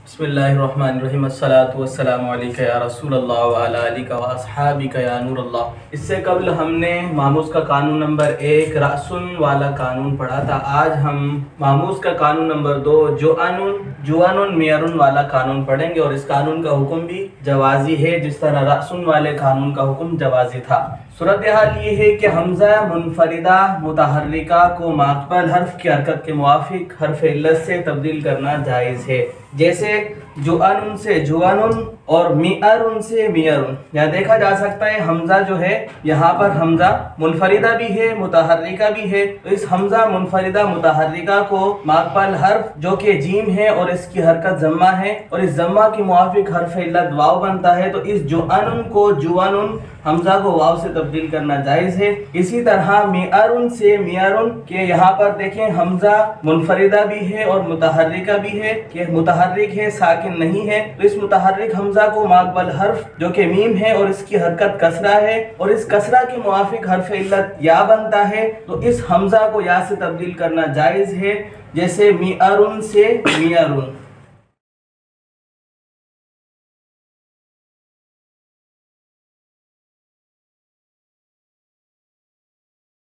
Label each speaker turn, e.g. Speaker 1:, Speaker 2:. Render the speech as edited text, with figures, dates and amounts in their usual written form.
Speaker 1: बिस्मिल्लाहिर्रहमानिर्रहीम अस्सलातु वस्सलामु अलैका या रसूलल्लाह व अला आलिका व अस्हाबिका या नूरल्लाह। इससे कबल हमने मामूज़ का कानून नंबर 1 रअसुन वाला कानून पढ़ा था। आज हम मामूज़ का कानून नंबर 2 जुआनुन मियरुन वाला कानून पढ़ेंगे और इस कानून का हुक्म भी जवाजी है, जिस तरह रअसुन वाले कानून का हुक्म जवाजी था। सूरत हाल ये है कि हमज़ा मुनफरिदा मुतहर्रिका को माक़बल हर्फ की हरकत के मुवाफिक हर्फ इल्लत से तब्दील करना जायज़ है। जैसे जुआनुन से जुआनुन और मिअरुन से मिअरुन। यहाँ देखा जा सकता है हमजा जो है यहाँ पर हमजा मुनफरिदा भी है मुतहर्रिका भी है, तो इस हमजा मुनफरिदा मुतहर्रिका को माक़बल हर्फ जो कि जीम है और इसकी हरकत जम्मा है और इस जम्मा के मुवाफिक हर्फ इल्लत वाव बनता है, तो इस जुआनुन को जुआनुन हमजा को वाव से तब्दील करना जायज़ है। इसी तरह मिअरुन से मिअरुन के यहाँ पर देखें हमजा मुनफरिदा भी है और मुतहर्रिका भी है कि मुतहर्रिक है साकिन नहीं है, तो इस मुतहर्रिक हमजा को माक़बल हर्फ जो कि मीम है और इसकी हरकत कसरा है और इस कसरा के मुवाफिक हर्फ इल्लत या बनता है, तो इस हमजा को या से तब्दील करना जायज़ है। जैसे मिअरुन से मिअरुन।